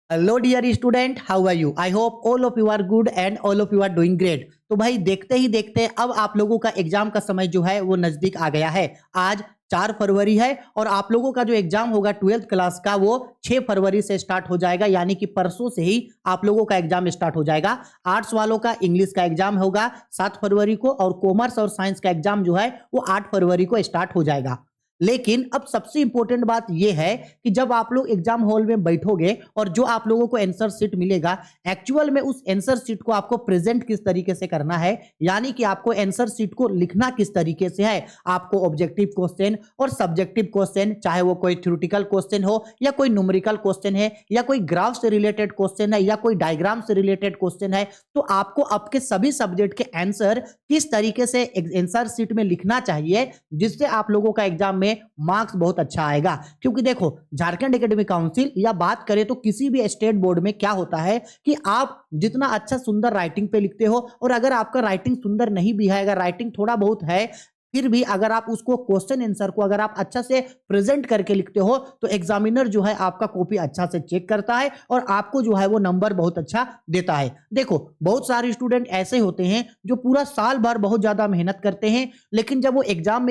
Hello dear student, how are you? I hope all of you are good and all of you are doing great. तो भाई देखते ही देखते अब आप लोगों का एग्जाम का समय जो है वो नजदीक आ गया है। आज 4 फरवरी है और आप लोगों का जो एग्जाम होगा 12th क्लास का वो 6 फरवरी से स्टार्ट हो जाएगा, यानी कि परसों से ही आप लोगों का एग्जाम स्टार्ट हो जाएगा। आर्ट्स वालों का इंग्लिश का एग्जाम होगा 7 फरवरी को और कॉमर्स और साइंस का एग्जाम जो है वो 8 फरवरी को स्टार्ट हो जाएगा। लेकिन अब सबसे इंपॉर्टेंट बात यह है कि जब आप लोग एग्जाम हॉल में बैठोगे और जो आप लोगों को आंसर शीट मिलेगा, एक्चुअल में उस आंसर शीट को आपको प्रेजेंट किस तरीके से करना है, यानी कि आपको आंसर शीट को लिखना किस तरीके से है। आपको ऑब्जेक्टिव क्वेश्चन और सब्जेक्टिव क्वेश्चन, चाहे वो कोई थ्योरेटिकल क्वेश्चन हो या कोई न्यूमेरिकल क्वेश्चन है या कोई ग्राफ से रिलेटेड क्वेश्चन है या कोई डायग्राम से रिलेटेड क्वेश्चन है, तो आपको आपके सभी सब्जेक्ट के आंसर किस तरीके से आंसर शीट में लिखना चाहिए, जिससे आप लोगों का एग्जाम में मार्क्स बहुत अच्छा आएगा। क्योंकि देखो, झारखंड एकेडमिक काउंसिल या बात करें तो किसी भी स्टेट बोर्ड में क्या होता है कि आप जितना अच्छा सुंदर राइटिंग पे लिखते हो, और अगर आपका राइटिंग सुंदर नहीं भी है, अगर राइटिंग थोड़ा बहुत है, फिर भी अगर आप उसको क्वेश्चन आंसर को अगर आप अच्छा से प्रेजेंट करके लिखते हो तो एग्जामिनर जो है आपका कॉपी अच्छा से चेक करता है और आपको जो है वो नंबर बहुत अच्छा देता है। देखो, बहुत सारे स्टूडेंट ऐसे होते हैं जो पूरा साल भर बहुत ज्यादा मेहनत करते हैं, लेकिन जब वो एग्जाम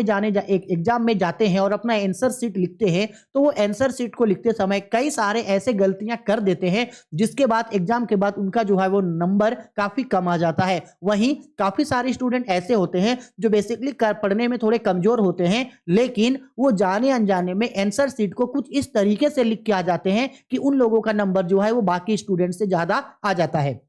में जाते हैं और अपना आंसर शीट लिखते हैं तो वो आंसर शीट को लिखते समय कई सारे ऐसे गलतियां कर देते हैं, जिसके बाद एग्जाम के बाद उनका जो है वो नंबर काफी कम आ जाता है। वहीं काफी सारे स्टूडेंट ऐसे होते हैं जो बेसिकली पढ़ने में थोड़े कमजोर होते हैं, लेकिन वो जाने अनजाने में आंसर शीट को कुछ इस तरीके से लिख के आ जाते हैं कि उन लोगों का नंबर जो है वो बाकी स्टूडेंट से ज्यादा आ जाता है।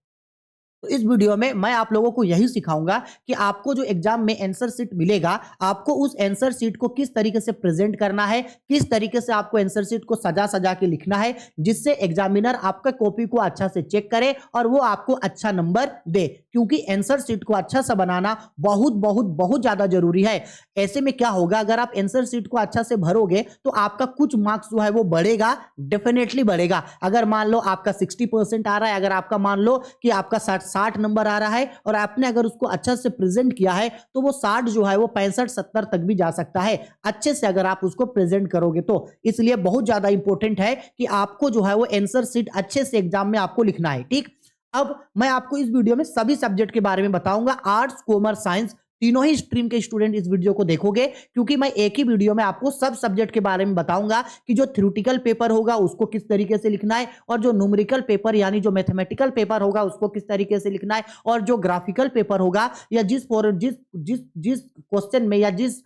तो इस वीडियो में मैं आप लोगों को यही सिखाऊंगा कि आपको जो एग्जाम में आंसर शीट मिलेगा, आपको उस आंसर शीट को किस तरीके से प्रेजेंट करना है, किस तरीके से आपको आंसर शीट को सजा सजा के लिखना है, जिससे एग्जामिनर आपका कॉपी को अच्छा से चेक करे और वो आपको अच्छा नंबर दे। क्योंकि आंसर शीट को अच्छा सा बनाना बहुत बहुत बहुत ज्यादा जरूरी है। ऐसे में क्या होगा, अगर आप आंसर शीट को अच्छा से भरोगे तो आपका कुछ मार्क्स जो है वो बढ़ेगा, डेफिनेटली बढ़ेगा। अगर मान लो आपका 60% आ रहा है, अगर आपका मान लो कि आपका 60 नंबर आ रहा है और आपने अगर उसको अच्छा से प्रेजेंट किया है तो वो 60 जो है वो 65-70 तक भी जा सकता है, अच्छे से अगर आप उसको प्रेजेंट करोगे तो। इसलिए बहुत ज्यादा इंपॉर्टेंट है कि आपको जो है वो आंसर शीट अच्छे से एग्जाम में आपको लिखना है। ठीक, अब मैं आपको इस वीडियो में सभी सब्जेक्ट के बारे में बताऊंगा। आर्ट्स, कॉमर्स, साइंस, तीनों ही स्ट्रीम के स्टूडेंट इस वीडियो को देखोगे, क्योंकि मैं एक ही वीडियो में आपको सब सब्जेक्ट के बारे में बताऊंगा कि जो थ्योरेटिकल पेपर होगा उसको किस तरीके से लिखना है, और जो न्यूमेरिकल पेपर यानी जो मैथमेटिकल पेपर होगा उसको किस तरीके से लिखना है, और जो ग्राफिकल पेपर होगा या जिस जिस जिस क्वेश्चन में या जिस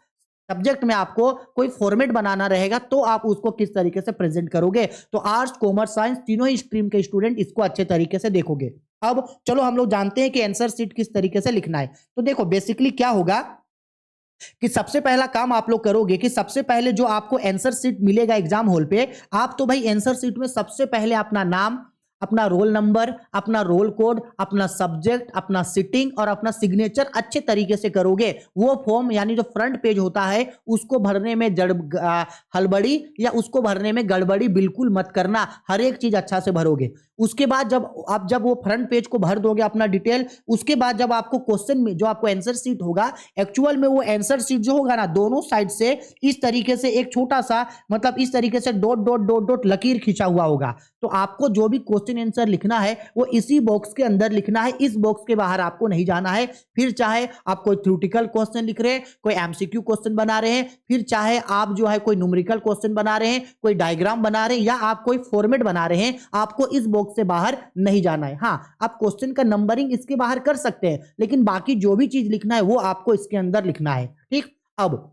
सब्जेक्ट में आपको कोई फॉर्मेट बनाना रहेगा तो आप उसको किस तरीके से प्रेजेंट करोगे। तो आर्ट्स, कॉमर्स, साइंस तीनों ही स्ट्रीम के स्टूडेंट इसको अच्छे तरीके से देखोगे। अब चलो हम लोग जानते हैं कि आंसर शीट किस तरीके से लिखना है। तो देखो, बेसिकली क्या होगा कि सबसे पहला काम आप लोग करोगे कि सबसे पहले जो आपको आंसर शीट मिलेगा एग्जाम हॉल पे, आप तो भाई आंसर शीट में सबसे पहले अपना नाम, अपना रोल नंबर, अपना रोल कोड, अपना सब्जेक्ट, अपना सिटिंग और अपना सिग्नेचर अच्छे तरीके से करोगे। वो फॉर्म यानी जो फ्रंट पेज होता है उसको भरने में हड़बड़ी या उसको भरने में गड़बड़ी बिल्कुल मत करना, हर एक चीज अच्छा से भरोगे। उसके बाद जब वो फ्रंट पेज को भर दोगे अपना डिटेल, उसके बाद जब आपको क्वेश्चन में जो आपको आंसर शीट होगा, एक्चुअल में वो आंसर शीट जो होगा ना, दोनों साइड से इस तरीके से एक छोटा सा मतलब इस तरीके से डॉट डॉट डॉट डॉट लकीर खींचा हुआ होगा। तो आपको जो भी क्वेश्चन आंसर लिखना है वो इसी बॉक्स के अंदर लिखना है, इस बॉक्स के बाहर आपको नहीं जाना है। फिर चाहे आप कोई थ्योरेटिकल क्वेश्चन लिख रहे हैं, कोई एमसीक्यू क्वेश्चन बना रहे हैं, फिर चाहे आप जो है कोई न्यूमेरिकल क्वेश्चन बना रहे हैं, कोई डायग्राम बना रहे हैं या आप कोई फॉर्मेट बना रहे हैं, आपको इस बॉक्स से बाहर नहीं जाना है। हाँ, आप क्वेश्चन का नंबरिंग इसके बाहर कर सकते हैं, लेकिन बाकी जो भी चीज लिखना है वो आपको इसके अंदर लिखना है। ठीक, अब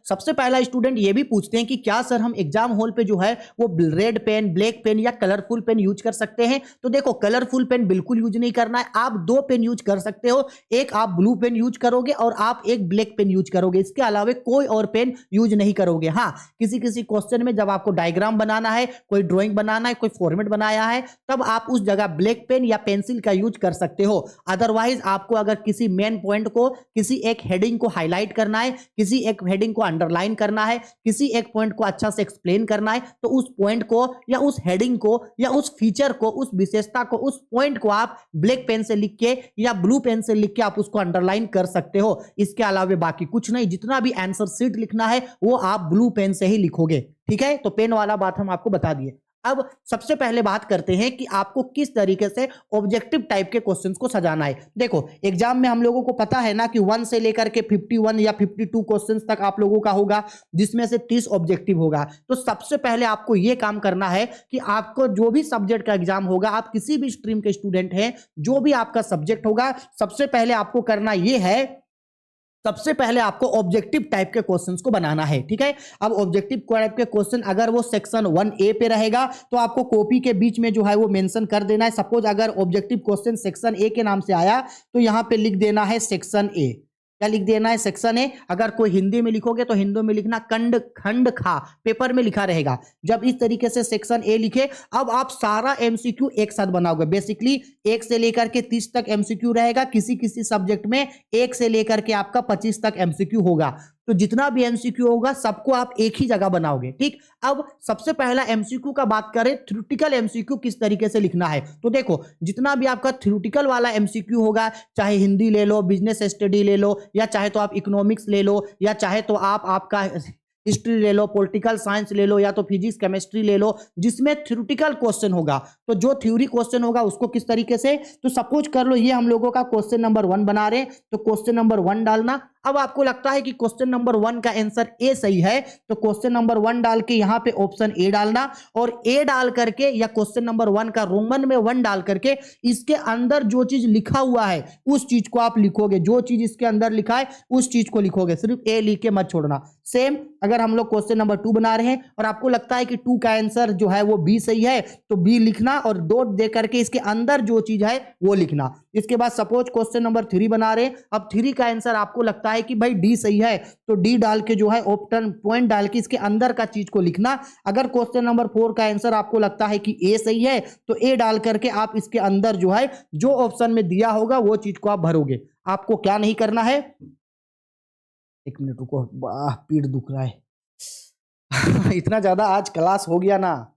सबसे पहला स्टूडेंट ये भी पूछते हैं कि क्या सर हम एग्जाम हॉल पे जो है वो रेड पेन, ब्लैक पेन या कलरफुल पेन यूज कर सकते हैं? तो देखो, कलरफुल पेन बिल्कुल यूज नहीं करना है। आप दो पेन यूज कर सकते हो, एक आप ब्लू पेन यूज करोगे और आप एक ब्लैक पेन यूज करोगे, इसके अलावा कोई और पेन यूज नहीं करोगे। हाँ, किसी किसी क्वेश्चन में जब आपको डायग्राम बनाना है, कोई ड्रॉइंग बनाना है, कोई फॉर्मेट बनाया है, तब आप उस जगह ब्लैक पेन या पेंसिल का यूज कर सकते हो। अदरवाइज आपको अगर किसी मेन पॉइंट को, किसी एक हेडिंग को हाईलाइट करना है, किसी एक हेडिंग को अंडरलाइन करना है, किसी एक पॉइंट को अच्छा से एक्सप्लेन करना है, तो उस पॉइंट को या उस हेडिंग को या उस फीचर को, उस विशेषता को, उस पॉइंट को आप ब्लैक पेन से लिख के या ब्लू पेन से लिख के आप उसको अंडरलाइन कर सकते हो। इसके अलावा बाकी कुछ नहीं, जितना भी आंसर शीट लिखना है वो आप ब्लू पेन से ही लिखोगे। ठीक है, तो पेन वाला बात हम आपको बता दिए। अब सबसे पहले बात करते हैं कि आपको किस तरीके से ऑब्जेक्टिव टाइप के क्वेश्चंस को सजाना है। देखो एग्जाम में हम लोगों को पता है ना कि 1 से लेकर के 51 या 52 क्वेश्चंस तक आप लोगों का होगा, जिसमें से 30 ऑब्जेक्टिव होगा। तो सबसे पहले आपको यह काम करना है कि आपको जो भी सब्जेक्ट का एग्जाम होगा, आप किसी भी स्ट्रीम के स्टूडेंट हैं, जो भी आपका सब्जेक्ट होगा, सबसे पहले आपको करना यह है, सबसे पहले आपको ऑब्जेक्टिव टाइप के क्वेश्चंस को बनाना है। ठीक है, अब ऑब्जेक्टिव टाइप के क्वेश्चन अगर वो सेक्शन 1A पे रहेगा तो आपको कॉपी के बीच में जो है वो मेंशन कर देना है। सपोज अगर ऑब्जेक्टिव क्वेश्चन सेक्शन ए के नाम से आया तो यहां पे लिख देना है सेक्शन ए। क्या लिख देना है? Section A. अगर कोई हिंदी में लिखोगे तो हिंदी में लिखना कंड खंड खा, पेपर में लिखा रहेगा। जब इस तरीके से सेक्शन ए लिखे, अब आप सारा एमसीक्यू एक साथ बनाओगे। बेसिकली 1 से लेकर के 30 तक एमसीक्यू रहेगा, किसी किसी सब्जेक्ट में 1 से लेकर के आपका 25 तक एमसीक्यू होगा। तो जितना भी एमसीक्यू होगा सबको आप एक ही जगह बनाओगे। ठीक, अब सबसे पहला एमसीक्यू का बात करें, थ्योरेटिकल एमसीक्यू किस तरीके से लिखना है। तो देखो जितना भी आपका थ्योरेटिकल वाला एमसीक्यू होगा, चाहे हिंदी ले लो, बिजनेस स्टडी ले लो, या चाहे तो आप इकोनॉमिक्स ले लो, या चाहे तो आप आपका हिस्ट्री ले लो, पॉलिटिकल साइंस ले लो, या तो फिजिक्स केमिस्ट्री ले लो, जिसमें थ्योरेटिकल क्वेश्चन होगा। तो जो थ्योरी क्वेश्चन होगा उसको किस तरीके से, तो सपोज कर लो ये हम लोगों का क्वेश्चन नंबर 1 बना रहे हैं, तो क्वेश्चन नंबर 1 डालना। अब आपको लगता है कि क्वेश्चन नंबर 1 का आंसर ए सही है, तो क्वेश्चन नंबर 1 डाल के यहां पे ऑप्शन ए डालना, और ए डाल करके या क्वेश्चन नंबर 1 का रोमन में 1 डाल करके इसके अंदर जो चीज लिखा हुआ है उस चीज को आप लिखोगे। जो चीज इसके अंदर लिखा है उस चीज को लिखोगे, सिर्फ ए लिख के मत छोड़ना। सेम अगर हम लोग क्वेश्चन नंबर 2 बना रहे हैं और आपको लगता है कि 2 का आंसर जो है वो बी सही है, तो बी लिखना और डॉट दे करके इसके अंदर जो चीज है वो लिखना। इसके बाद सपोज क्वेश्चन नंबर 3 बना रहे हैं, अब 3 का आंसर आपको लगता है कि भाई डी सही है, तो डी डाल के जो है ऑप्शन पॉइंट डाल के इसके अंदर का चीज को लिखना। अगर क्वेश्चन नंबर 4 का आंसर आपको लगता है कि ए सही है, तो ए डाल करके आप इसके अंदर जो है जो ऑप्शन में दिया होगा वो चीज को आप भरोगे। आपको क्या नहीं करना है, एक मिनट रुको, पीठ दुख रहा है इतना ज्यादा आज क्लास हो गया ना।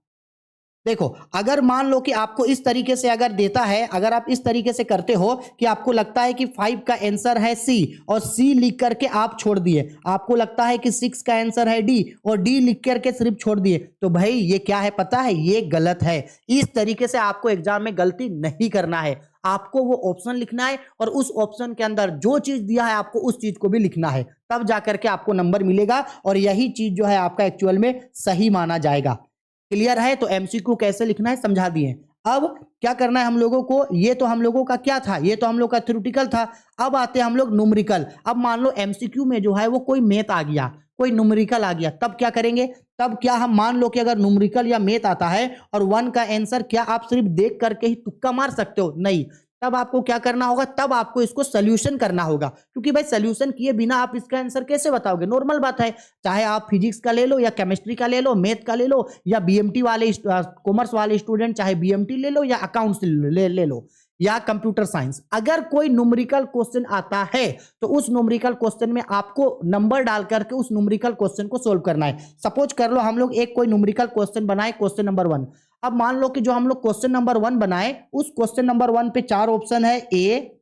देखो अगर मान लो कि आपको इस तरीके से अगर देता है, अगर आप इस तरीके से करते हो कि आपको लगता है कि 5 का आंसर है सी और सी लिख करके आप छोड़ दिए, आपको लगता है कि 6 का आंसर है डी और डी लिख करके सिर्फ छोड़ दिए, तो भाई ये क्या है पता है, ये गलत है। इस तरीके से आपको एग्जाम में गलती नहीं करना है। आपको वो ऑप्शन लिखना है और उस ऑप्शन के अंदर जो चीज दिया है आपको उस चीज को भी लिखना है, तब जाकर के आपको नंबर मिलेगा और यही चीज जो है आपका एक्चुअल में सही माना जाएगा। क्लियर है? तो एमसीक्यू कैसे लिखना है समझा दिए। अब क्या करना है हम लोगों को, ये तो हम लोगों का क्या था, ये तो हम लोग का थ्योरेटिकल था। अब आते हैं हम लोग न्यूमेरिकल। अब मान लो एमसीक्यू में जो है वो कोई मैथ आ गया, कोई न्यूमेरिकल आ गया, तब क्या करेंगे। तब क्या हम मान लो कि अगर न्यूमेरिकल या मैथ आता है और 1 का आंसर, क्या आप सिर्फ देख करके ही तुक्का मार सकते हो? नहीं, तब आपको क्या करना होगा, तब आपको इसको सोल्यूशन करना होगा, क्योंकि भाई सोल्यूशन किए बिना आप इसका आंसर कैसे बताओगे। नॉर्मल बात है, चाहे आप फिजिक्स का ले लो या केमिस्ट्री का ले लो, मैथ का ले लो, या बीएमटी वाले कॉमर्स वाले स्टूडेंट चाहे बीएमटी ले लो या अकाउंट्स ले लो या कंप्यूटर साइंस। अगर कोई न्यूमेरिकल क्वेश्चन आता है तो उस न्यूमेरिकल क्वेश्चन में आपको नंबर डाल करके उस न्यूमेरिकल क्वेश्चन को सोल्व करना है। सपोज कर लो हम लोग एक कोई न्यूमेरिकल क्वेश्चन बनाए, क्वेश्चन नंबर 1। अब मान लो कि जो हम लोग क्वेश्चन नंबर 1 बनाए, उस क्वेश्चन नंबर 1 पे 4 ऑप्शन है, ए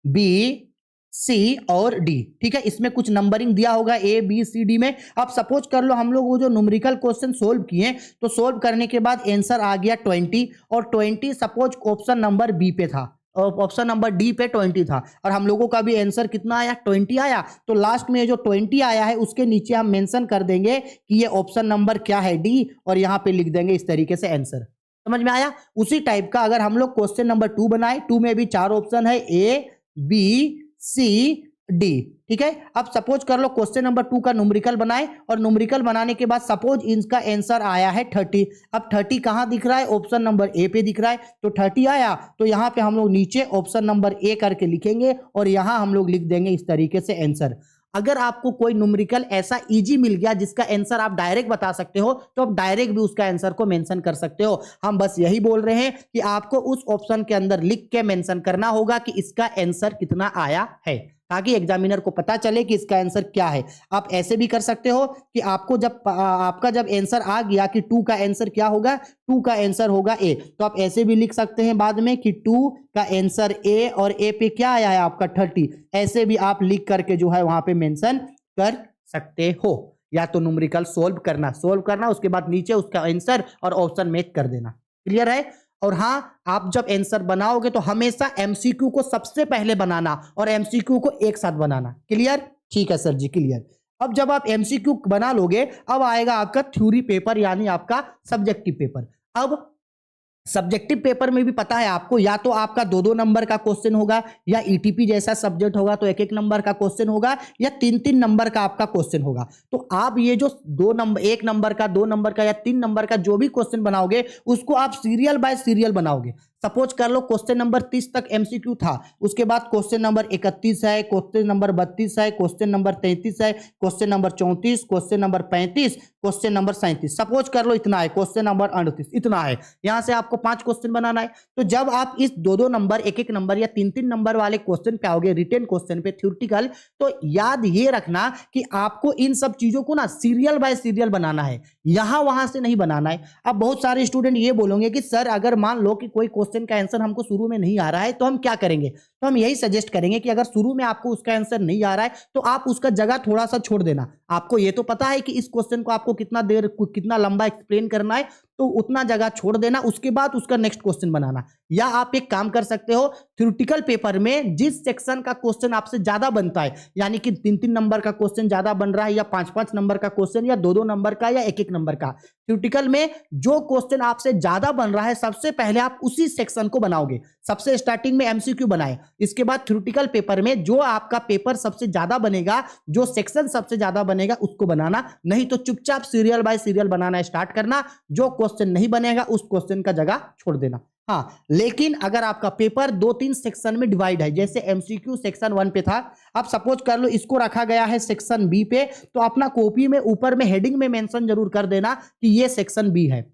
बी सी और डी। ठीक है, इसमें कुछ नंबरिंग दिया होगा ए बी सी डी में। अब सपोज कर लो हम लोग वो जो न्यूमेरिकल क्वेश्चन सोल्व किए, तो सोल्व करने के बाद आंसर आ गया 20, और 20 सपोज ऑप्शन नंबर बी पे था और ऑप्शन नंबर डी पे 20 था, और हम लोगों का भी आंसर कितना आया, 20 आया। तो लास्ट में जो 20 आया है उसके नीचे हम मेंशन कर देंगे कि ये ऑप्शन नंबर क्या है, डी, और यहाँ पे लिख देंगे इस तरीके से आंसर। समझ में आया? उसी टाइप का अगर हम लोग क्वेश्चन नंबर 2 बनाए, 2 में भी 4 ऑप्शन है, ए बी सी डी। ठीक है, अब सपोज कर लो क्वेश्चन नंबर 2 का न्यूमेरिकल बनाए, और न्यूमेरिकल बनाने के बाद सपोज इनका आंसर आया है 30। अब 30 कहां दिख रहा है, ऑप्शन नंबर ए पे दिख रहा है, तो 30 आया, तो यहां पे हम लोग नीचे ऑप्शन नंबर ए करके लिखेंगे और यहां हम लोग लिख देंगे इस तरीके से आंसर। अगर आपको कोई न्यूमेरिकल ऐसा इजी मिल गया जिसका आंसर आप डायरेक्ट बता सकते हो, तो आप डायरेक्ट भी उसका आंसर को मेंशन कर सकते हो। हम बस यही बोल रहे हैं कि आपको उस ऑप्शन के अंदर लिख के मेंशन करना होगा कि इसका आंसर कितना आया है, ताकि एग्जामिनर को पता चले कि इसका आंसर क्या है। आप ऐसे भी कर सकते हो कि आपको जब आपका जब आंसर आ गया कि 2 का आंसर क्या होगा, 2 का आंसर होगा ए, तो आप ऐसे भी लिख सकते हैं बाद में कि 2 का आंसर ए, और ए पे क्या आया है आपका 30। ऐसे भी आप लिख करके जो है वहां पे मेंशन कर सकते हो। या तो न्यूमेरिकल सोल्व करना, उसके बाद नीचे उसका आंसर और ऑप्शन मेक कर देना। क्लियर है? और हाँ, आप जब आंसर बनाओगे तो हमेशा एमसीक्यू को सबसे पहले बनाना और एमसीक्यू को एक साथ बनाना। क्लियर? ठीक है सर जी, क्लियर। अब जब आप एमसीक्यू बना लोगे, अब आएगा आपका थ्योरी पेपर यानी आपका सब्जेक्टिव पेपर। अब सब्जेक्टिव पेपर में भी पता है आपको, या तो आपका 2-2 नंबर का क्वेश्चन होगा, या ईटीपी जैसा सब्जेक्ट होगा तो 1-1 नंबर का क्वेश्चन होगा, या 3-3 नंबर का आपका क्वेश्चन होगा। तो आप ये जो 1 नंबर का, 2 नंबर का या 3 नंबर का जो भी क्वेश्चन बनाओगे, उसको आप सीरियल बाय सीरियल बनाओगे। सपोज कर लो क्वेश्चन नंबर 30 तक एमसीक्यू था, उसके बाद क्वेश्चन नंबर 31 है, क्वेश्चन नंबर 32 है, क्वेश्चन नंबर 33 है, question number 34, question number 35, question number 37। Suppose कर लो इतना है, क्वेश्चन नंबर 38 इतना है। यहां से आपको 5 क्वेश्चन बनाना है। तो जब आप इस 2-2 नंबर, 1-1 नंबर या 3-3 नंबर वाले क्वेश्चन पे आओगे, रिटेन क्वेश्चन पे, थ्योरेटिकल, तो याद ये रखना कि आपको इन सब चीजों को ना सीरियल बाय सीरियल बनाना है, यहां वहां से नहीं बनाना है। अब बहुत सारे स्टूडेंट ये बोलेंगे कि सर अगर मान लो कि कोई क्वेश्चन का आंसर हमको शुरू में नहीं आ रहा है तो हम क्या करेंगे? तो हम यही सजेस्ट करेंगे कि अगर शुरू में आपको उसका आंसर नहीं आ रहा है तो आप उसका जगह थोड़ा सा छोड़ देना। आपको ये तो पता है कि इस क्वेश्चन को आपको कितना लंबा एक्सप्लेन करना है, तो उतना जगह छोड़ देना, उसके बाद उसका नेक्स्ट क्वेश्चन बनाना। या आप एक काम कर सकते हो, थ्योरेटिकल पेपर में जिस सेक्शन का क्वेश्चन आपसे ज्यादा बनता है, यानी कि 3-3 नंबर का क्वेश्चन ज्यादा बन रहा है, या 5-5 नंबर का क्वेश्चन, या 2-2 नंबर का, या 1-1 नंबर का, थ्योरेटिकल में जो क्वेश्चन आपसे ज्यादा बन रहा है सबसे पहले आप उसी सेक्शन को बनाओगे। सबसे स्टार्टिंग में एमसीक्यू बनाए, इसके बाद थ्योरेटिकल पेपर में जो आपका पेपर सबसे ज्यादा बनेगा, जो सेक्शन सबसे ज्यादा बनेगा उसको बनाना। नहीं तो चुपचाप सीरियल बाय सीरियल बनाना स्टार्ट करना, जो क्वेश्चन नहीं बनेगा उस क्वेश्चन का जगह छोड़ देना। हाँ, लेकिन अगर आपका पेपर 2-3 सेक्शन में डिवाइड है, जैसे एमसीक्यू सेक्शन 1 पे था, अब सपोज कर लो इसको रखा गया है सेक्शन बी पे, तो अपना कॉपी में ऊपर में हेडिंग में मेंशन जरूर कर देना कि ये सेक्शन बी है।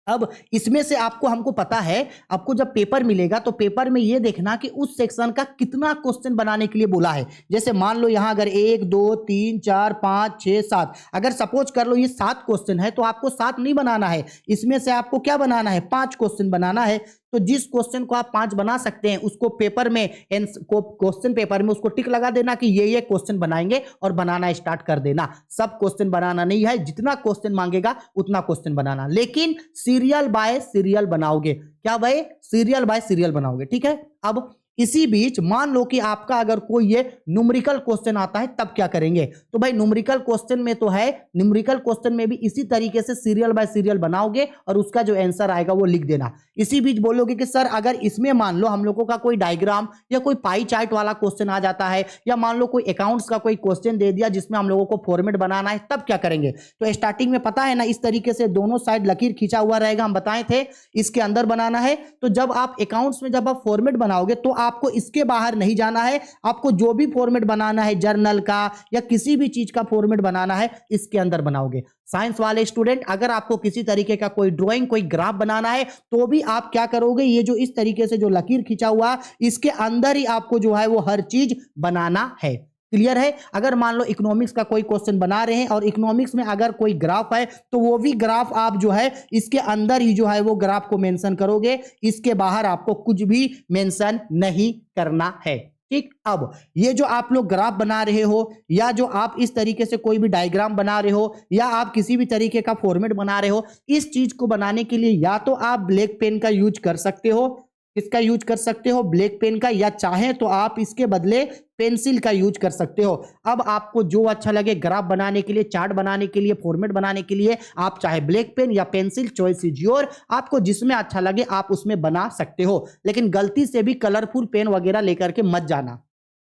अब इसमें से हमको पता है, आपको जब पेपर मिलेगा तो पेपर में ये देखना कि उस सेक्शन का कितना क्वेश्चन बनाने के लिए बोला है। जैसे मान लो यहां अगर 1 2 3 4 5 6 7, अगर सपोज कर लो ये 7 क्वेश्चन है तो आपको 7 नहीं बनाना है, इसमें से आपको क्या बनाना है? 5 क्वेश्चन बनाना है। तो जिस क्वेश्चन को आप 5 बना सकते हैं उसको पेपर में, क्वेश्चन पेपर में उसको टिक लगा देना कि ये क्वेश्चन बनाएंगे और बनाना स्टार्ट कर देना। सब क्वेश्चन बनाना नहीं है, जितना क्वेश्चन मांगेगा उतना क्वेश्चन बनाना, लेकिन सीरियल बाय सीरियल बनाओगे। क्या भाई? सीरियल बाय सीरियल बनाओगे। ठीक है। अब इसी बीच मान लो कि आपका अगर कोई ये न्यूमेरिकल क्वेश्चन आता है, तब क्या करेंगे? तो भाई न्यूमेरिकल क्वेश्चन में तो है, न्यूमेरिकल क्वेश्चन में भी इसी तरीके से सीरियल बाय सीरियल बनाओगे और उसका जो आंसर आएगा वो लिख देना। इसी बीच बोलोगे कि सर अगर इसमें मान लो हम लोगों का कोई डायग्राम या कोई पाई चार्ट वाला क्वेश्चन आ जाता है, या मान लो कोई अकाउंट्स का कोई क्वेश्चन दे दिया जिसमें हम लोगों को फॉर्मेट बनाना है, तब क्या करेंगे? तो स्टार्टिंग में पता है ना, इस तरीके से दोनों साइड लकीर खींचा हुआ रहेगा, हम बताए थे, इसके अंदर बनाना है। तो जब आप अकाउंट्स में जब आप फॉर्मेट बनाओगे तो आपको इसके बाहर नहीं जाना है, आपको जो भी फॉर्मेट बनाना है, जर्नल का या किसी भी चीज का फॉर्मेट बनाना है, इसके अंदर बनाओगे। साइंस वाले स्टूडेंट, अगर आपको किसी तरीके का कोई ड्राइंग, कोई ग्राफ बनाना है, तो भी आप क्या करोगे? ये जो इस तरीके से जो लकीर खींचा हुआ, इसके अंदर ही आपको जो है वो हर चीज बनाना है। क्लियर है? अगर मान लो इकोनॉमिक्स का कोई क्वेश्चन बना रहे हैं और इकोनॉमिक्स में अगर कोई ग्राफ है, तो वो भी ग्राफ आप जो है इसके अंदर ही जो है वो ग्राफ को मेंशन करोगे, इसके बाहर आपको कुछ भी मेंशन नहीं करना है। ठीक। अब ये जो आप लोग ग्राफ बना रहे हो, या जो आप इस तरीके से कोई भी डायग्राम बना रहे हो, या आप किसी भी तरीके का फॉर्मेट बना रहे हो, इस चीज को बनाने के लिए या तो आप ब्लैक पेन का यूज कर सकते हो, किसका यूज कर सकते हो? ब्लैक पेन का, या चाहे तो आप इसके बदले पेंसिल का यूज कर सकते हो। अब आपको जो अच्छा लगे, ग्राफ बनाने के लिए, चार्ट बनाने के लिए, फॉर्मेट बनाने के लिए, आप चाहे ब्लैक पेन या पेंसिल, चॉइस इज योर, आपको जिसमें अच्छा लगे आप उसमें बना सकते हो, लेकिन गलती से भी कलरफुल पेन वगैरह लेकर के मत जाना।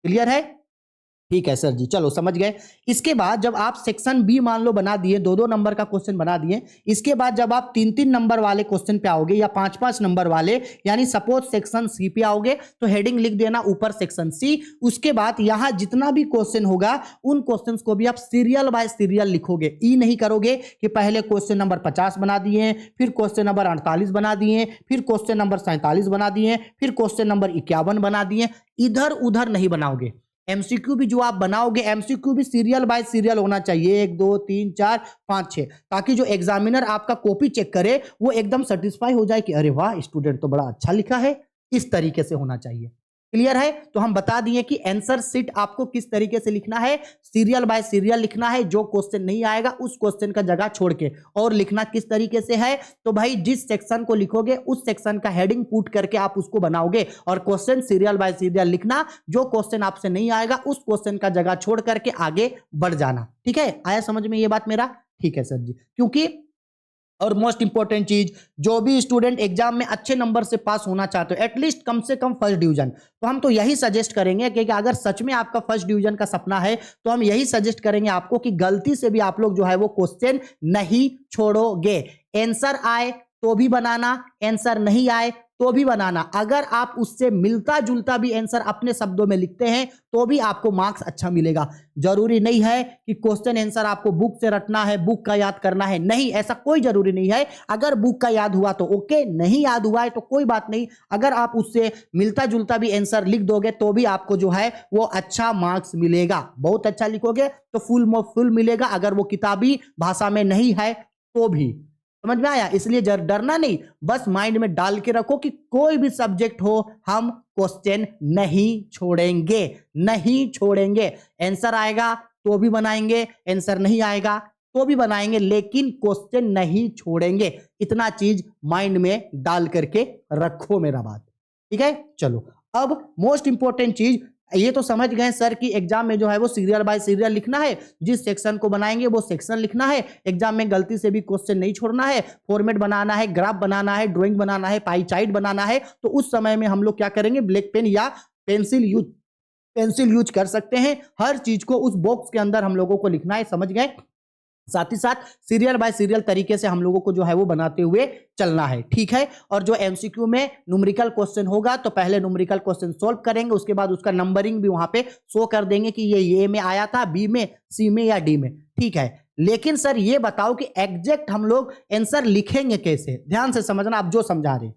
क्लियर है? ठीक है सर जी, चलो समझ गए। इसके बाद जब आप सेक्शन बी मान लो बना दिए, 2-2 नंबर का क्वेश्चन बना दिए, इसके बाद जब आप 3-3 नंबर वाले क्वेश्चन पे आओगे या 5-5 नंबर वाले, यानी सपोज सेक्शन सी पे आओगे, तो हेडिंग लिख देना ऊपर सेक्शन सी। उसके बाद यहां जितना भी क्वेश्चन होगा उन क्वेश्चंस को भी आप सीरियल बाय सीरियल लिखोगे। ई नहीं करोगे कि पहले क्वेश्चन नंबर 50 बना दिए, फिर क्वेश्चन नंबर 48 बना दिए, फिर क्वेश्चन नंबर 47 बना दिए, फिर क्वेश्चन नंबर 51 बना दिए। इधर उधर नहीं बनाओगे। एमसीक्यू भी जो आप बनाओगे, एमसीक्यू भी सीरियल बाय सीरियल होना चाहिए, 1 2 3 4 5 6, ताकि जो एग्जामिनर आपका कॉपी चेक करे वो एकदम सेटिस्फाई हो जाए कि अरे वाह, स्टूडेंट तो बड़ा अच्छा लिखा है। इस तरीके से होना चाहिए। क्लियर है? तो हम बता दिए कि आंसर शीट आपको किस तरीके से लिखना है, सीरियल बाय सीरियल लिखना है। जो क्वेश्चन नहीं आएगा उस क्वेश्चन का जगह छोड़ के, और लिखना किस तरीके से है, तो भाई जिस सेक्शन को लिखोगे उस सेक्शन का हेडिंग पुट करके आप उसको बनाओगे, और क्वेश्चन सीरियल बाय सीरियल लिखना। जो क्वेश्चन आपसे नहीं आएगा उस क्वेश्चन का जगह छोड़ करके आगे बढ़ जाना। ठीक है, आया समझ में ये बात मेरा? ठीक है सर जी। क्योंकि और मोस्ट इंपॉर्टेंट चीज, जो भी स्टूडेंट एग्जाम में अच्छे नंबर से पास होना चाहते हो, एटलीस्ट कम से कम फर्स्ट डिवीजन, तो हम तो यही सजेस्ट करेंगे कि अगर सच में आपका फर्स्ट डिवीजन का सपना है तो हम यही सजेस्ट करेंगे आपको कि गलती से भी आप लोग जो है वो क्वेश्चन नहीं छोड़ोगे। आंसर आए तो भी बनाना, आंसर नहीं आए तो भी बनाना। अगर आप उससे मिलता जुलता भी आंसर अपने शब्दों में लिखते हैं तो भी आपको मार्क्स अच्छा मिलेगा। जरूरी नहीं है कि क्वेश्चन आंसर आपको बुक से रटना है, बुक का याद करना है, नहीं, ऐसा कोई जरूरी नहीं है। अगर बुक का याद हुआ तो ओके, नहीं याद हुआ है तो कोई बात नहीं। अगर आप उससे मिलता जुलता भी आंसर लिख दोगे तो भी आपको जो है वो अच्छा मार्क्स मिलेगा। बहुत अच्छा लिखोगे तो फुल मिलेगा। अगर वो किताबी भाषा में नहीं है तो भी, समझ में आया? इसलिए डरना नहीं, बस माइंड में डाल के रखो कि कोई भी सब्जेक्ट हो हम क्वेश्चन नहीं छोड़ेंगे, नहीं छोड़ेंगे। आंसर आएगा तो भी बनाएंगे, आंसर नहीं आएगा तो भी बनाएंगे, लेकिन क्वेश्चन नहीं छोड़ेंगे। इतना चीज माइंड में डाल करके रखो मेरा बात। ठीक है, चलो अब मोस्ट इंपॉर्टेंट चीज, ये तो समझ गए सर कि एग्जाम में जो है वो सीरियल बाय सीरियल लिखना है, जिस सेक्शन को बनाएंगे वो सेक्शन लिखना है, एग्जाम में गलती से भी क्वेश्चन नहीं छोड़ना है, फॉर्मेट बनाना है, ग्राफ बनाना है, ड्राइंग बनाना है, पाई चार्ट बनाना है। तो उस समय में हम लोग क्या करेंगे, ब्लैक पेन या पेंसिल यूज कर सकते हैं। हर चीज को उस बॉक्स के अंदर हम लोगों को लिखना है, समझ गए? साथ ही साथ सीरियल बाय सीरियल तरीके से हम लोगों को जो है वो बनाते हुए चलना है। ठीक है, और जो एमसीक्यू में न्यूमेरिकल क्वेश्चन होगा तो पहले न्यूमेरिकल क्वेश्चन सॉल्व करेंगे, उसके बाद उसका नंबरिंग भी वहां पे शो कर देंगे कि ये ए में आया था, बी में, सी में या डी में। ठीक है, लेकिन सर ये बताओ कि एग्जैक्ट हम लोग आंसर लिखेंगे कैसे? ध्यान से समझना, आप जो समझा रहे,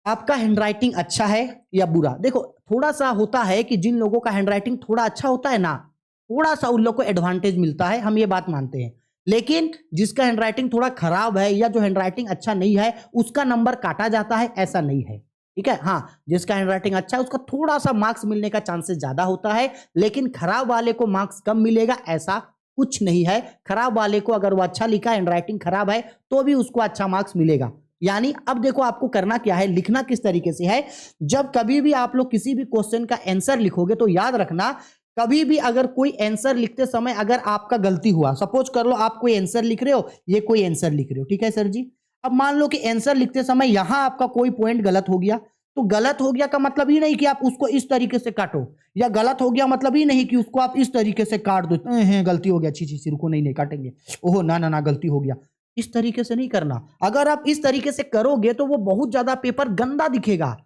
आपका हैंडराइटिंग अच्छा है या बुरा? देखो थोड़ा सा होता है कि जिन लोगों का हैंडराइटिंग थोड़ा अच्छा होता है ना, थोड़ा सा उन लोग को एडवांटेज मिलता है, हम ये बात मानते हैं। लेकिन जिसका हैंडराइटिंग थोड़ा खराब है या जो हैंडराइटिंग अच्छा नहीं है उसका नंबर काटा जाता है, ऐसा नहीं है। ठीक है, हाँ, जिसका हैंडराइटिंग अच्छा है उसका थोड़ा सा मार्क्स मिलने का चांसेस ज्यादा होता है, लेकिन खराब वाले को मार्क्स कम मिलेगा, ऐसा कुछ नहीं है। खराब वाले को अगर वो अच्छा लिखा, हैंडराइटिंग खराब है, तो भी उसको अच्छा मार्क्स मिलेगा। यानी अब देखो आपको करना क्या है, लिखना किस तरीके से है। जब कभी भी आप लोग किसी भी क्वेश्चन का आंसर लिखोगे तो याद रखना, कभी भी अगर कोई आंसर लिखते समय अगर आपका गलती हुआ, सपोज कर लो आप कोई आंसर लिख रहे हो, ये कोई आंसर लिख रहे हो, ठीक है सर जी, अब मान लो कि आंसर लिखते समय यहां आपका कोई पॉइंट गलत हो गया, तो गलत हो गया का मतलब ही नहीं कि आप उसको इस तरीके से काटो, या गलत हो गया मतलब ही नहीं कि उसको आप इस तरीके से काट दो, गलती हो गया, छी रुको, नहीं काटेंगे, ओहो ना ना ना गलती हो गया, इस तरीके से नहीं करना। अगर आप इस तरीके से करोगे तो वो बहुत ज्यादा पेपर गंदा दिखेगा,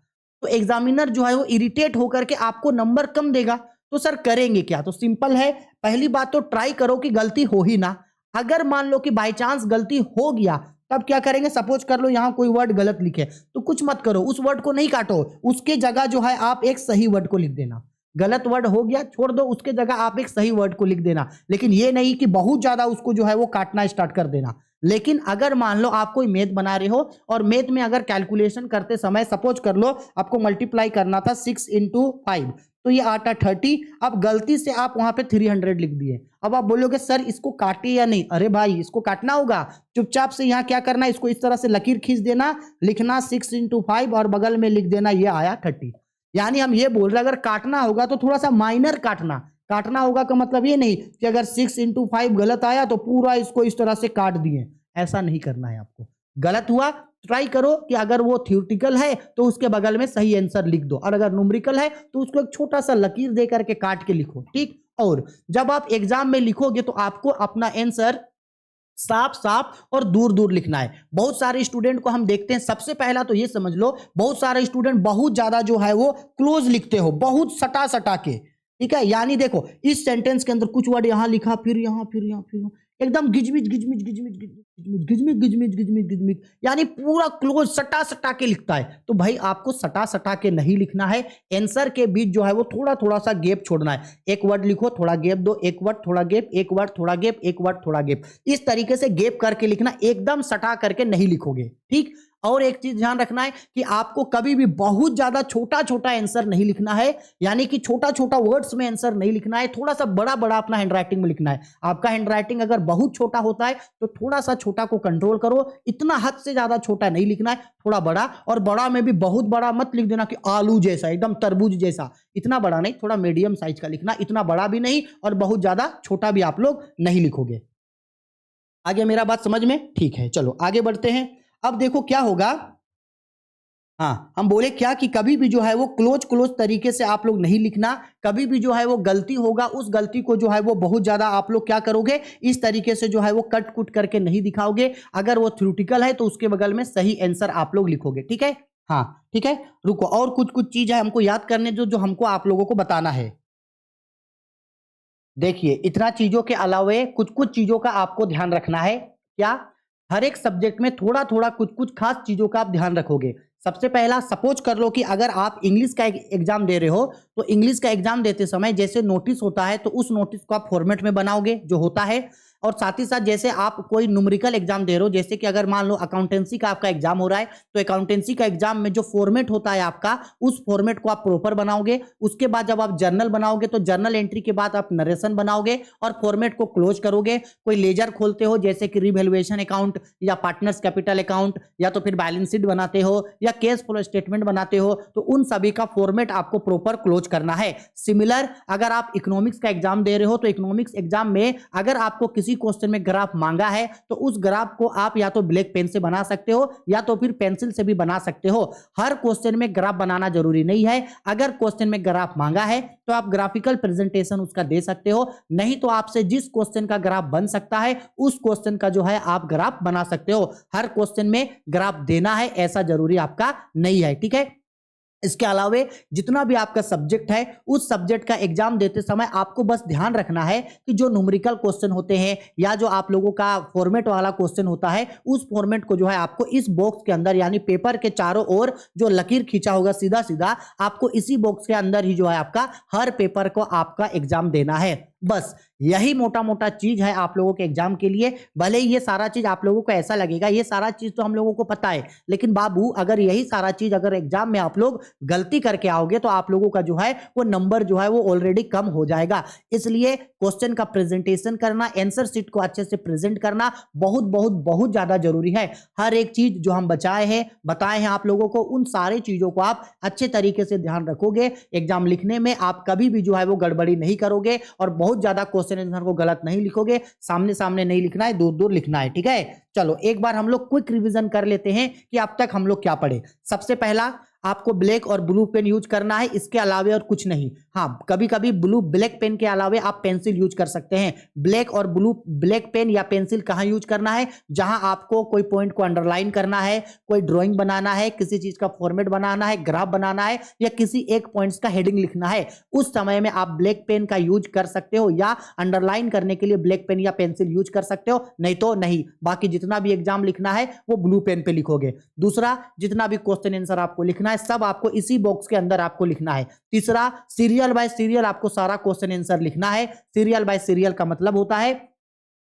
तो एग्जामिनर जो है वो इरिटेट होकर के आपको नंबर कम देगा। तो सर करेंगे क्या? तो सिंपल है, पहली बात तो ट्राई करो कि गलती हो ही ना। अगर मान लो कि बाय चांस गलती हो गया, तब क्या करेंगे, सपोज कर लो यहां कोई वर्ड गलत लिखे, तो कुछ मत करो, उस वर्ड को नहीं काटो, उसके जगह जो है आप एक सही वर्ड को लिख देना। गलत वर्ड हो गया छोड़ दो, उसके जगह आप एक सही वर्ड को लिख देना, लेकिन ये नहीं कि बहुत ज्यादा उसको जो है वो काटना स्टार्ट कर देना। लेकिन अगर मान लो आप कोई मैथ बना रहे हो और मैथ में अगर कैलकुलेशन करते समय सपोज कर लो आपको मल्टीप्लाई करना था 6 × 5, तो ये आता 30, अब गलती से आप वहां पे 300 लिख दिए। अब आप बोलोगे सर इसको काटे या नहीं? अरे भाई इसको काटना होगा, चुपचाप से यहाँ क्या करना है, इसको इस तरह से लकीर खींच देना, लिखना 6 × 5 और बगल में लिख देना ये आया 30। यानी हम ये बोल रहे हैं अगर काटना होगा तो थोड़ा सा माइनर काटना होगा का मतलब ये नहीं कि अगर 6 × 5 गलत आया तो पूरा इसको इस तरह से काट दिए, ऐसा नहीं करना है आपको। गलत हुआ ट्राई करो कि अगर वो थ्योरेटिकल है तो उसके बगल में सही आंसर लिख दो, और अगर न्यूमेरिकल है तो उसको एक छोटा सा लकीर दे करके काट के लिखो। ठीक, और जब आप एग्जाम में लिखोगे तो आपको अपना आंसर साफ साफ और दूर दूर लिखना है। बहुत सारे स्टूडेंट को हम देखते हैं, सबसे पहला तो ये समझ लो बहुत सारे स्टूडेंट बहुत ज्यादा जो है वो क्लोज लिखते हो, बहुत सटा सटा के। ठीक है, यानी देखो इस सेंटेंस के अंदर कुछ वर्ड यहां लिखा, फिर यहां, फिर यहां, फिर यहां, एकदम गिजमिज गिजमिज गिजमिज गिजमिज गिजमिज गिजमिज गिजमिज गिजमिज, यानी पूरा क्लोज सटा सटा के लिखता है। तो भाई आपको सटा सटा के नहीं लिखना है, आंसर के बीच जो है वो थोड़ा थोड़ा सा गैप छोड़ना है। एक वर्ड लिखो थोड़ा गैप दो, एक वर्ड थोड़ा गैप, एक वर्ड थोड़ा गैप, एक वर्ड थोड़ा गैप, इस तरीके से गैप करके लिखना, एकदम सटा करके नहीं लिखोगे। ठीक, और एक चीज ध्यान रखना है कि आपको कभी भी बहुत ज्यादा छोटा छोटा आंसर नहीं लिखना है, यानी कि छोटा छोटा वर्ड्स में आंसर नहीं लिखना है, थोड़ा सा बड़ा बड़ा अपना हैंडराइटिंग में लिखना है। आपका हैंडराइटिंग अगर बहुत छोटा होता है तो थोड़ा सा छोटा को कंट्रोल करो, इतना हद से ज्यादा छोटा नहीं लिखना है, थोड़ा बड़ा, और बड़ा में भी बहुत बड़ा मत लिख देना कि आलू जैसा, एकदम तरबूज जैसा, इतना बड़ा नहीं, थोड़ा मीडियम साइज का लिखना, इतना बड़ा भी नहीं और बहुत ज्यादा छोटा भी आप लोग नहीं लिखोगे। आगे मेरा बात समझ में? ठीक है, चलो आगे बढ़ते हैं। अब देखो क्या होगा, हाँ हम बोले क्या कि कभी भी जो है वो क्लोज तरीके से आप लोग नहीं लिखना, कभी भी जो है वो गलती होगा, उस गलती को जो है वो बहुत ज्यादा आप लोग क्या करोगे, इस तरीके से जो है वो कट कुट करके नहीं दिखाओगे। अगर वो थ्योरेटिकल है तो उसके बगल में सही आंसर आप लोग लिखोगे, ठीक है। हाँ ठीक है, रुको, और कुछ कुछ चीज है हमको याद करने जो जो हमको आप लोगों को बताना है। देखिए इतना चीजों के अलावे कुछ कुछ चीजों का आपको ध्यान रखना है। क्या? हर एक सब्जेक्ट में थोड़ा थोड़ा कुछ कुछ खास चीजों का आप ध्यान रखोगे। सबसे पहला, सपोज कर लो कि अगर आप इंग्लिश का एग्जाम दे रहे हो तो इंग्लिश का एग्जाम देते समय जैसे नोटिस होता है तो उस नोटिस को आप फॉर्मेट में बनाओगे जो होता है। और साथ ही साथ जैसे आप कोई न्यूमेरिकल एग्जाम दे रहे हो, जैसे कि अगर मान लो अकाउंटेंसी का आपका एग्जाम हो रहा है तो अकाउंटेंसी का एग्जाम में जो फॉर्मेट होता है आपका, उस फॉर्मेट को आप प्रॉपर बनाओगे। उसके बाद जब आप जर्नल बनाओगे तो जर्नल एंट्री के बाद आप नरेशन बनाओगे और फॉर्मेट को क्लोज करोगे। कोई लेजर खोलते हो जैसे कि रिवैल्यूएशन अकाउंट या पार्टनर्स कैपिटल अकाउंट या तो फिर बैलेंस शीट बनाते हो या कैश फ्लो स्टेटमेंट बनाते हो, तो उन सभी का फॉर्मेट आपको प्रॉपर क्लोज करना है। सिमिलर अगर आप इकोनॉमिक्स का एग्जाम दे रहे हो तो इकोनॉमिक्स एग्जाम में अगर आपको किसी क्वेश्चन में ग्राफ मांगा है तो उस ग्राफ को आप या तो ब्लैक पेन से बना सकते हो या तो फिर पेंसिल से भी बना सकते हो। हर क्वेश्चन में ग्राफ बनाना जरूरी नहीं है। अगर क्वेश्चन में ग्राफ मांगा है तो आप ग्राफिकल प्रेजेंटेशन उसका दे सकते हो, नहीं तो आपसे जिस क्वेश्चन का ग्राफ बन सकता है उस क्वेश्चन का जो है आप ग्राफ बना सकते हो। हर क्वेश्चन में ग्राफ देना है ऐसा जरूरी आपका नहीं है, ठीक है। इसके अलावे जितना भी आपका सब्जेक्ट है उस सब्जेक्ट का एग्जाम देते समय आपको बस ध्यान रखना है कि जो न्यूमेरिकल क्वेश्चन होते हैं या जो आप लोगों का फॉर्मेट वाला क्वेश्चन होता है उस फॉर्मेट को जो है आपको इस बॉक्स के अंदर, यानी पेपर के चारों ओर जो लकीर खींचा होगा सीधा सीधा, आपको इसी बॉक्स के अंदर ही जो है आपका हर पेपर को आपका एग्जाम देना है। बस यही मोटा मोटा चीज है आप लोगों के एग्जाम के लिए। भले ही ये सारा चीज आप लोगों को ऐसा लगेगा ये सारा चीज तो हम लोगों को पता है, लेकिन बाबू अगर यही सारा चीज अगर एग्जाम में आप लोग गलती करके आओगे तो आप लोगों का जो है वो नंबर जो है वो ऑलरेडी कम हो जाएगा। इसलिए क्वेश्चन का प्रेजेंटेशन करना, आंसर शीट को अच्छे से प्रेजेंट करना बहुत बहुत बहुत ज्यादा जरूरी है। हर एक चीज जो हम बताए हैं आप लोगों को, उन सारी चीजों को आप अच्छे तरीके से ध्यान रखोगे। एग्जाम लिखने में आप कभी भी जो है वो गड़बड़ी नहीं करोगे और बहुत ज्यादा क्वेश्चन आंसर को गलत नहीं लिखोगे। सामने सामने नहीं लिखना है, दूर दूर लिखना है, ठीक है। चलो एक बार हम लोग क्विक रिवीजन कर लेते हैं कि अब तक हम लोग क्या पढ़े। सबसे पहला, आपको ब्लैक और ब्लू पेन यूज करना है, इसके अलावे और कुछ नहीं। हाँ कभी कभी ब्लैक पेन के अलावे आप पेंसिल यूज कर सकते हैं। ब्लैक और ब्लैक पेन या पेंसिल कहाँ यूज करना है? जहां आपको कोई पॉइंट को अंडरलाइन करना है, कोई ड्राइंग बनाना है, किसी चीज का फॉर्मेट बनाना है, ग्राफ बनाना है या किसी एक पॉइंट्स का हेडिंग लिखना है, उस समय में आप ब्लैक पेन का यूज कर सकते हो या अंडरलाइन करने के लिए ब्लैक पेन या पेंसिल यूज कर सकते हो, नहीं तो नहीं। बाकी जितना भी एग्जाम लिखना है वो ब्लू पेन पे लिखोगे। दूसरा, जितना भी क्वेश्चन आंसर आपको लिखना है सब आपको इसी बॉक्स के अंदर आपको लिखना है। तीसरा, सीरियल बाय सीरियल आपको सारा क्वेश्चन आंसर लिखना है। सीरियल बाय सीरियल का मतलब होता है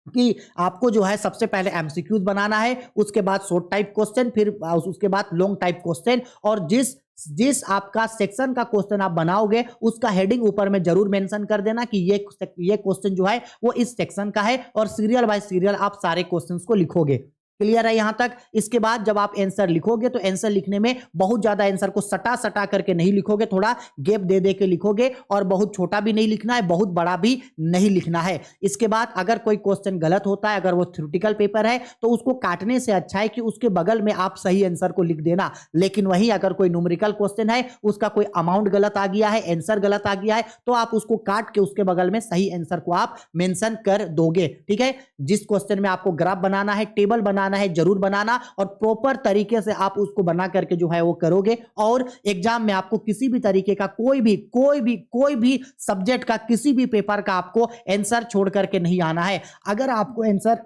कि आपको जो है सबसे पहले एमसीक्यूज बनाना है, उसके बाद शॉर्ट टाइप क्वेश्चन, फिर उसके बाद लॉन्ग टाइप क्वेश्चन, और जिस जिस आपका सेक्शन का क्वेश्चन आप बनाओगे उसका हेडिंग ऊपर में जरूर मेंशन कर देना कि ये क्वेश्चन जो है वो इस सेक्शन का है, और सीरियल बाय सीरियल आप सारे क्वेश्चंस को लिखोगे। क्लियर है यहां तक? इसके बाद जब आप आंसर लिखोगे तो आंसर लिखने में बहुत ज्यादा आंसर को सटा सटा करके नहीं लिखोगे, थोड़ा गैप दे दे के लिखोगे, और बहुत छोटा भी नहीं लिखना है, बहुत बड़ा भी नहीं लिखना है। इसके बाद अगर कोई क्वेश्चन गलत होता है, अगर वो थ्योरेटिकल पेपर है, तो उसको काटने से अच्छा है कि उसके बगल में आप सही आंसर को लिख देना। लेकिन वही अगर कोई न्यूमेरिकल क्वेश्चन है, उसका कोई अमाउंट गलत आ गया है, आंसर गलत आ गया है, तो आप उसको काट के उसके बगल में सही आंसर को आप मेंशन कर दोगे, ठीक है। जिस क्वेश्चन में आपको ग्राफ बनाना है, टेबल बनाना है, जरूर बनाना, और प्रॉपर तरीके से आप उसको बना करके जो है वो करोगे। और एग्जाम में आपको किसी भी तरीके का कोई भी सब्जेक्ट का किसी भी पेपर का आपको आंसर छोड़ करके नहीं आना है। अगर आपको आंसर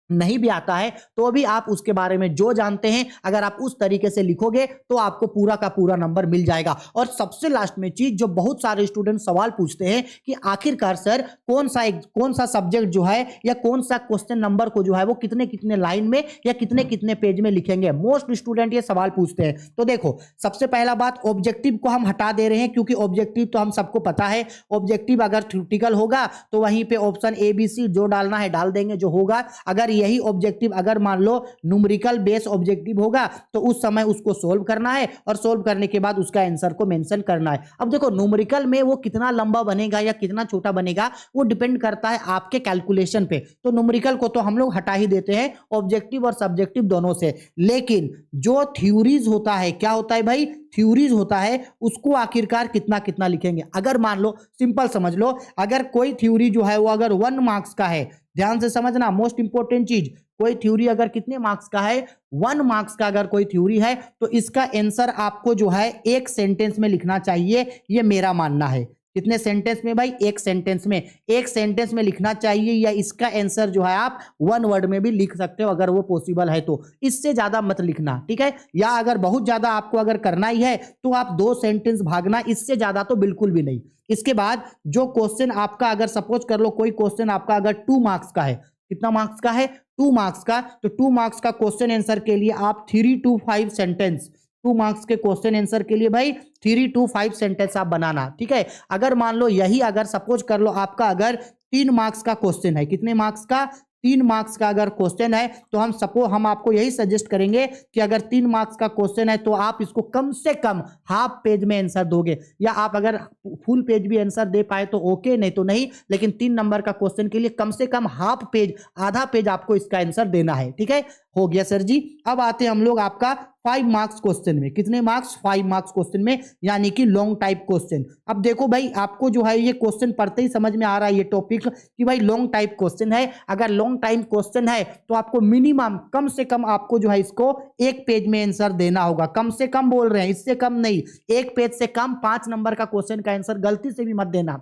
नहीं भी आता है तो भी आप उसके बारे में जो जानते हैं अगर आप उस तरीके से लिखोगे तो आपको पूरा का पूरा नंबर मिल जाएगा। और सबसे लास्ट में चीज जो बहुत सारे स्टूडेंट सवाल पूछते हैं कि आखिरकार सर कौन सा सब्जेक्ट जो है या कौन सा क्वेश्चन नंबर को जो है वो कितने कितने लाइन में या कितने कितने पेज में लिखेंगे। मोस्ट स्टूडेंट ये सवाल पूछते हैं। तो देखो सबसे पहला बात, ऑब्जेक्टिव को हम हटा दे रहे हैं क्योंकि ऑब्जेक्टिव तो हम सबको पता है। ऑब्जेक्टिव अगर थ्योरेटिकल होगा तो वहीं पे ऑप्शन ए बी सी जो डालना है डाल देंगे जो होगा। अगर यही ऑब्जेक्टिव अगर मान लो न्यूमेरिकल बेस ऑब्जेक्टिव होगा तो उस समय उसको सोल्व करना है और सोल्व करने के बाद उसका आंसर को मेंशन करना है। अब देखो न्यूमेरिकल में वो कितना लंबा बनेगा या कितना छोटा बनेगा वो डिपेंड करता है आपके कैलकुलेशन पे। तो न्यूमेरिकल को तो हम लोग हटा ही देते हैं ऑब्जेक्टिव और सब्जेक्टिव दोनों से। लेकिन जो थ्योरीज होता है, क्या होता है भाई, थ्योरीज होता है, उसको आखिरकार कितना कितना लिखेंगे। अगर मान लो सिंपल समझ लो, अगर कोई थ्योरी जो है वो अगर 1 मार्क्स का है, ध्यान से समझना मोस्ट इंपॉर्टेंट चीज, कोई थ्योरी अगर कितने मार्क्स का है, 1 मार्क्स का अगर कोई थ्योरी है तो इसका आंसर आपको जो है एक सेंटेंस में लिखना चाहिए। ये मेरा मानना है। कितने सेंटेंस में भाई, एक सेंटेंस में, एक सेंटेंस में लिखना चाहिए। या इसका आंसर जो है आप 1 वर्ड में भी लिख सकते हो अगर वो पॉसिबल है तो, इससे ज्यादा मत लिखना, ठीक है। या अगर बहुत ज्यादा आपको अगर करना ही है तो आप 2 सेंटेंस भागना, इससे ज्यादा तो बिल्कुल भी नहीं। इसके बाद जो क्वेश्चन आपका अगर सपोज कर लो कोई क्वेश्चन आपका अगर 2 मार्क्स का है, कितना मार्क्स का है, 2 मार्क्स का, तो 2 मार्क्स का क्वेश्चन आंसर के लिए आप 3 to 5 सेंटेंस, 2 मार्क्स के क्वेश्चन आंसर के लिए भाई 3 to 5 सेंटेंस आप बनाना, ठीक है। अगर मान लो यही अगर सपोज कर लो आपका अगर 3 मार्क्स का क्वेश्चन है, कितने मार्क्स का, 3 मार्क्स का अगर क्वेश्चन है तो हम आपको यही सजेस्ट करेंगे कि अगर 3 मार्क्स का क्वेश्चन है तो आप इसको कम से कम हाफ पेज में आंसर दोगे। या आप अगर फुल पेज भी आंसर दे पाए तो ओके, नहीं तो नहीं। लेकिन 3 नंबर का क्वेश्चन के लिए कम से कम हाफ पेज, आधा पेज आपको इसका आंसर देना है, ठीक है। हो गया सर जी। अब आते हैं हम लोग आपका 5 मार्क्स क्वेश्चन में। कितने मार्क्स, 5 मार्क्स क्वेश्चन में, यानी कि लॉन्ग टाइप क्वेश्चन। अब देखो भाई आपको जो है ये क्वेश्चन पढ़ते ही समझ में आ रहा है ये टॉपिक कि भाई लॉन्ग टाइप क्वेश्चन है। अगर लॉन्ग टाइम क्वेश्चन है तो आपको मिनिमम कम से कम आपको जो है इसको एक पेज में आंसर देना होगा। कम से कम बोल रहे हैं, इससे कम नहीं, एक पेज से कम 5 नंबर का क्वेश्चन का आंसर गलती से भी मत देना।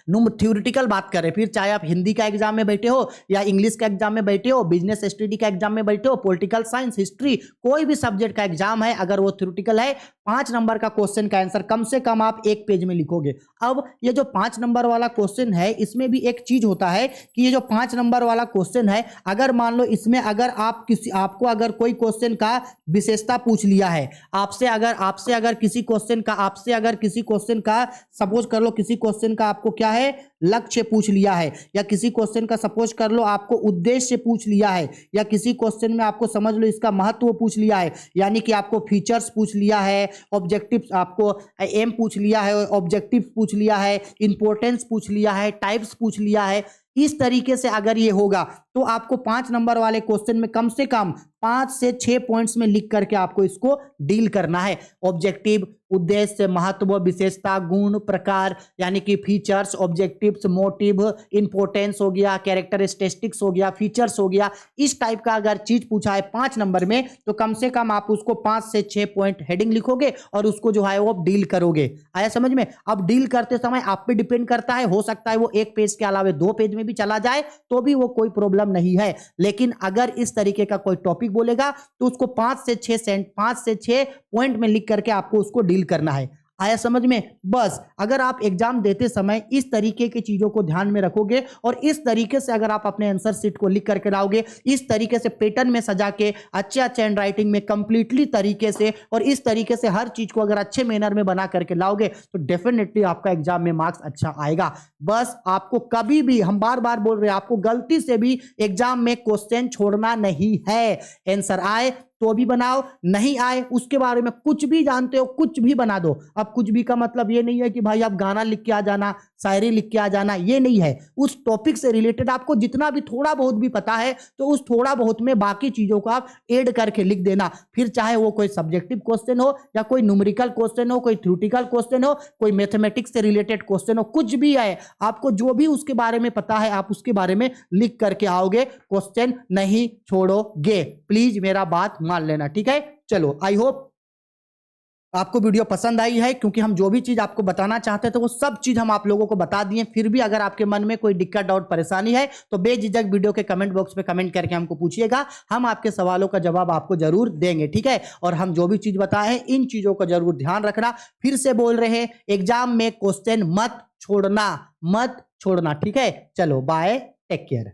थ्योरेटिकल बात करें, फिर चाहे आप हिंदी का एग्जाम में बैठे हो या इंग्लिश का एग्जाम में बैठे हो, बिजनेस स्टडी का एग्जाम में बैठे हो, पॉलिटिकल साइंस, हिस्ट्री, कोई भी सब्जेक्ट का एग्जाम है, अगर वो थ्योरेटिकल है, 5 नंबर का क्वेश्चन का आंसर कम से कम आप एक पेज में लिखोगे। अब ये जो 5 नंबर वाला क्वेश्चन है इसमें भी एक चीज होता है कि ये जो 5 नंबर वाला क्वेश्चन है, अगर मान लो इसमें अगर आपको अगर कोई क्वेश्चन का विशेषता पूछ लिया है, आपसे अगर किसी क्वेश्चन का सपोज कर लो किसी क्वेश्चन का आपको क्या है, लक्ष्य पूछ लिया है, या किसी क्वेश्चन का सपोज कर लो आपको उद्देश्य पूछ लिया है, या किसी क्वेश्चन में आपको समझ लो इसका महत्व पूछ लिया है, यानी कि आपको फीचर्स पूछ लिया है, ऑब्जेक्टिव्स आपको एम पूछ लिया है, ऑब्जेक्टिव पूछ लिया है, इंपॉर्टेंस पूछ लिया है, टाइप्स पूछ लिया है। इस तरीके से अगर ये होगा तो आपको 5 नंबर वाले क्वेश्चन में कम से कम 5 से 6 पॉइंट्स में लिख करके आपको इसको डील करना है। ऑब्जेक्टिव, उद्देश्य, महत्व, विशेषता, गुण, प्रकार, यानी कि फीचर्स, ऑब्जेक्टिव्स, मोटिव, इंपॉर्टेंस हो गया, कैरेक्टरिस्टिक्स हो गया, फीचर्स हो गया। इस टाइप का अगर चीज पूछा है 5 नंबर में तो कम से कम आप उसको 5 से 6 पॉइंट हेडिंग लिखोगे और उसको जो है वो डील करोगे। आया समझ में? अब डील करते समय आप पे डिपेंड करता है, हो सकता है वो एक पेज के अलावे 2 पेज में भी चला जाए तो भी वो कोई प्रॉब्लम नहीं है। लेकिन अगर इस तरीके का कोई टॉपिक बोलेगा तो उसको 5 से 6 पॉइंट में लिख करके आपको उसको डील करना है। आया समझ में? बस अगर आप एग्जाम देते समय इस तरीके की चीजों को ध्यान में रखोगे और इस तरीके से अगर आप अपने आंसर शीट को लिख करके लाओगे, इस तरीके से पैटर्न में सजा के अच्छे हैंड राइटिंग में कंप्लीटली तरीके से और इस तरीके से हर चीज को अगर अच्छे मैनर में बना करके लाओगे तो डेफिनेटली आपका एग्जाम में मार्क्स अच्छा आएगा। बस आपको कभी भी, हम बार बार बोल रहे हैं, आपको गलती से भी एग्जाम में क्वेश्चन छोड़ना नहीं है। आंसर आए तो भी बनाओ, नहीं आए उसके बारे में कुछ भी जानते हो कुछ भी बना दो। अब कुछ भी का मतलब ये नहीं है कि भाई आप गाना लिख के आ जाना, शायरी लिख के आ जाना, ये नहीं है। उस टॉपिक से रिलेटेड आपको जितना भी थोड़ा बहुत भी पता है तो उस थोड़ा बहुत में बाकी चीजों को आप ऐड करके लिख देना। फिर चाहे वो कोई सब्जेक्टिव क्वेश्चन हो या कोई न्यूमेरिकल क्वेश्चन हो, कोई थ्योरेटिकल क्वेश्चन हो, कोई मैथमेटिक्स से रिलेटेड क्वेश्चन हो, कुछ भी है, आपको जो भी उसके बारे में पता है आप उसके बारे में लिख करके आओगे, क्वेश्चन नहीं छोड़ोगे। प्लीज मेरा बात मान लेना, ठीक है। चलो आई होप आपको वीडियो पसंद आई है, क्योंकि हम जो भी चीज आपको बताना चाहते थे वो सब चीज हम आप लोगों को बता दिए। फिर भी अगर आपके मन में कोई दिक्कत, डाउट, परेशानी है तो बेझिझक वीडियो के कमेंट बॉक्स में कमेंट करके हमको पूछिएगा, हम आपके सवालों का जवाब आपको जरूर देंगे, ठीक है। और हम जो भी चीज बताए हैं इन चीजों का जरूर ध्यान रखना। फिर से बोल रहे हैं, एग्जाम में क्वेश्चन मत छोड़ना, मत छोड़ना, ठीक है। चलो बाय, टेक केयर।